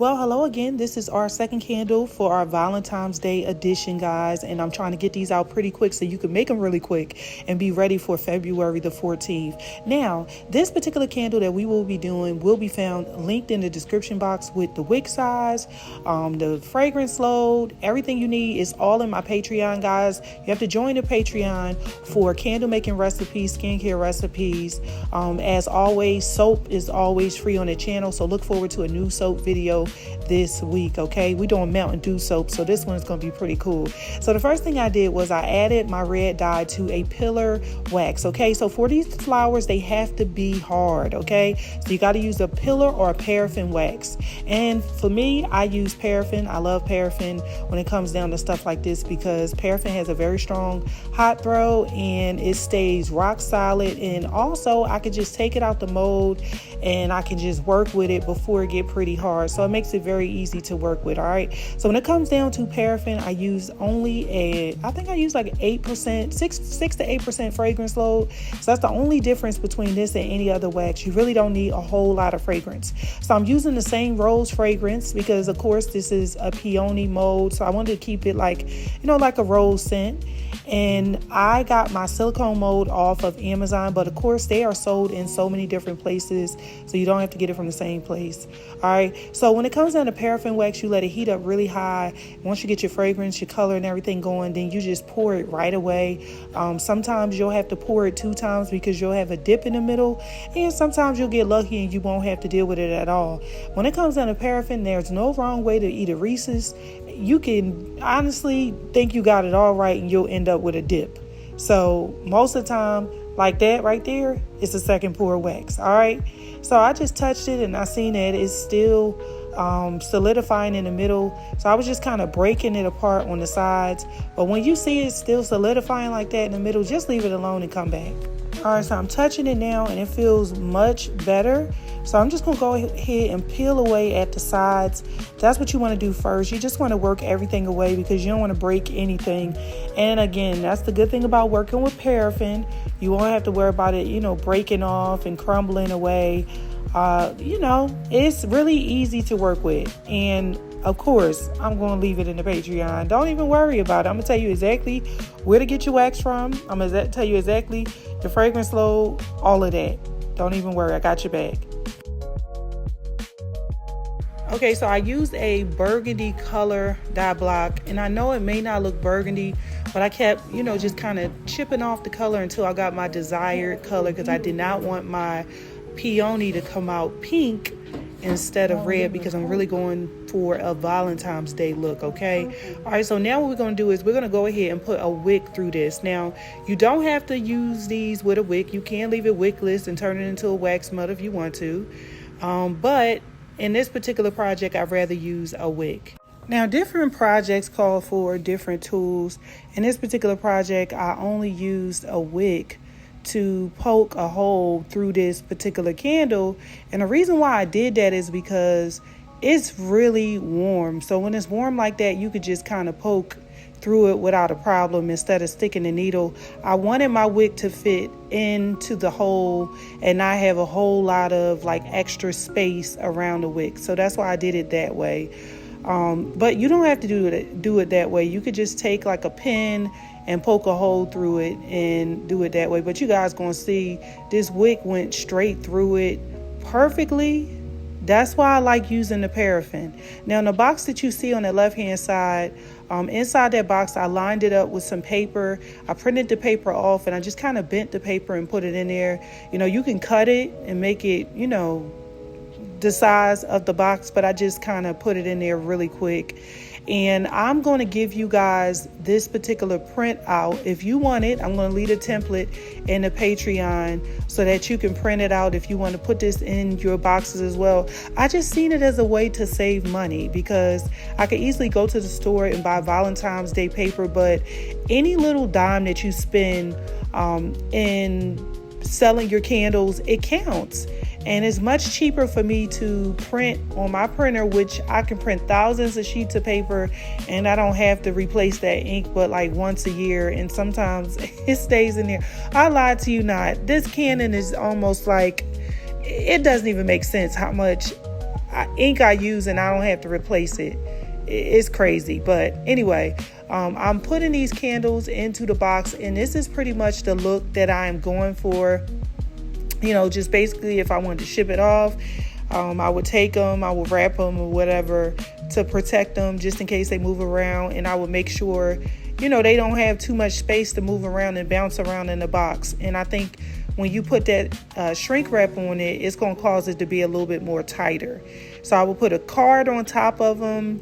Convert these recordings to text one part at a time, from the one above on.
Well, hello again. This is our second candle for our Valentine's Day edition, guys. And I'm trying to get these out pretty quick so you can make them really quick and be ready for February the 14th. Now, this particular candle that we will be doing will be found linked in the description box with the wick size, the fragrance load, everything you need is all in my Patreon, guys. You have to join the Patreon for candle making recipes, skincare recipes. As always, soap is always free on the channel. So look forward to a new soap video this week. Okay, we're doing Mountain Dew soap, so this one is going to be pretty cool. So the first thing I did was I added my red dye to a pillar wax. Okay, so for these flowers they have to be hard. Okay, so you got to use a pillar or a paraffin wax, and for me I use paraffin. I love paraffin when it comes down to stuff like this because paraffin has a very strong hot throw and it stays rock solid, and also I could just take it out the mold and I can just work with it before it get pretty hard, so it makes it very easy to work with. All right, so when it comes down to paraffin, I use only I think I use like 8%, 6 to 8% fragrance load. So that's the only difference between this and any other wax. You really don't need a whole lot of fragrance. So I'm using the same rose fragrance because of course this is a peony mold, so I wanted to keep it like, you know, like a rose scent. And I got my silicone mold off of Amazon, but of course they are sold in so many different places, so you don't have to get it from the same place. All right, so when it comes down to paraffin wax, you let it heat up really high. Once you get your fragrance, your color and everything going, then you just pour it right away. Sometimes you'll have to pour it 2 times because you'll have a dip in the middle, and sometimes you'll get lucky and you won't have to deal with it at all. When it comes down to paraffin, there's no wrong way to eat a Reese's. You can honestly think you got it all right and you'll end up with a dip. So most of the time, like that right there, it's a second pour wax. All right, so I just touched it and I seen that it's still solidifying in the middle, so I was just kind of breaking it apart on the sides. But when you see it still solidifying like that in the middle, just leave it alone and come back. All right, so I'm touching it now and it feels much better. So I'm just going to go ahead and peel away at the sides. That's what you want to do first. You just want to work everything away because you don't want to break anything. And again, that's the good thing about working with paraffin. You won't have to worry about it, you know, breaking off and crumbling away. It's really easy to work with. And of course, I'm going to leave it in the Patreon. Don't even worry about it. I'm going to tell you exactly where to get your wax from. I'm going to tell you exactly the fragrance load, all of that. Don't even worry. I got your back. Okay, so I used a burgundy color dye block, and I know it may not look burgundy, but I kept, just kind of chipping off the color until I got my desired color because I did not want my peony to come out pink instead of red because I'm really going for a Valentine's Day look. Okay, all right, so now what we're going to do is we're going to go ahead and put a wick through this. Now you don't have to use these with a wick. You can leave it wickless and turn it into a wax mud if you want to, but in this particular project I'd rather use a wick. Now different projects call for different tools. In this particular project I only used a wick to poke a hole through this particular candle, and the reason why I did that is because it's really warm. So when it's warm like that, you could just kind of poke through it without a problem instead of sticking the needle. I wanted my wick to fit into the hole and not have a whole lot of like extra space around the wick, so that's why I did it that way. But you don't have to do it that way. You could just take like a pin and poke a hole through it and do it that way. But you guys gonna see this wick went straight through it perfectly. That's why I like using the paraffin. Now in the box that you see on the left hand side, inside that box I lined it up with some paper. I printed the paper off and I just kind of bent the paper and put it in there. You can cut it and make it the size of the box, but I just kind of put it in there really quick. And I'm going to give you guys this particular print out. If you want it, I'm going to leave a template in the Patreon so that you can print it out if you want to put this in your boxes as well. I just seen it as a way to save money because I could easily go to the store and buy Valentine's Day paper, but any little dime that you spend in selling your candles, it counts. And it's much cheaper for me to print on my printer, which I can print thousands of sheets of paper and I don't have to replace that ink but like once a year, and sometimes it stays in there. I lied to you not. This Canon is almost like, it doesn't even make sense how much ink I use and I don't have to replace it. It's crazy. But anyway, I'm putting these candles into the box, and this is pretty much the look that I am going for. You know, just basically if I wanted to ship it off, I would take them, I would wrap them or whatever to protect them just in case they move around. And I would make sure, you know, they don't have too much space to move around and bounce around in the box. And I think when you put that shrink wrap on it, it's going to cause it to be a little bit more tighter. So I will put a card on top of them,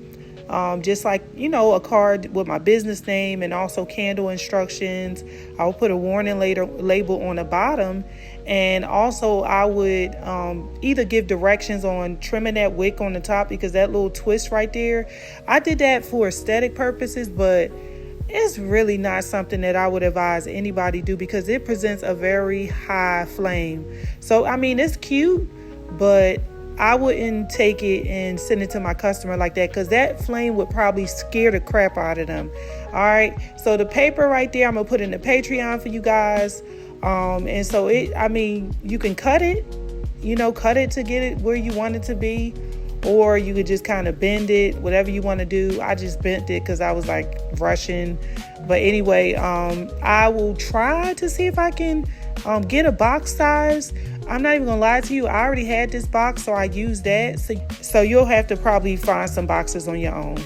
just like, you know, a card with my business name and also candle instructions. I will put a warning label on the bottom. And also I would either give directions on trimming that wick on the top, because that little twist right there, I did that for aesthetic purposes, but it's really not something that I would advise anybody do, because it presents a very high flame. So, I mean, it's cute, but I wouldn't take it and send it to my customer like that, because that flame would probably scare the crap out of them. All right. So the paper right there, I'm going to put in the Patreon for you guys. And so you can cut it, cut it to get it where you want it to be, or you could just kind of bend it, whatever you want to do. I just bent it because I was like rushing. But anyway, I will try to see if I can get a box size. I'm not even gonna lie to you, I already had this box, so I used that. So you'll have to probably find some boxes on your own.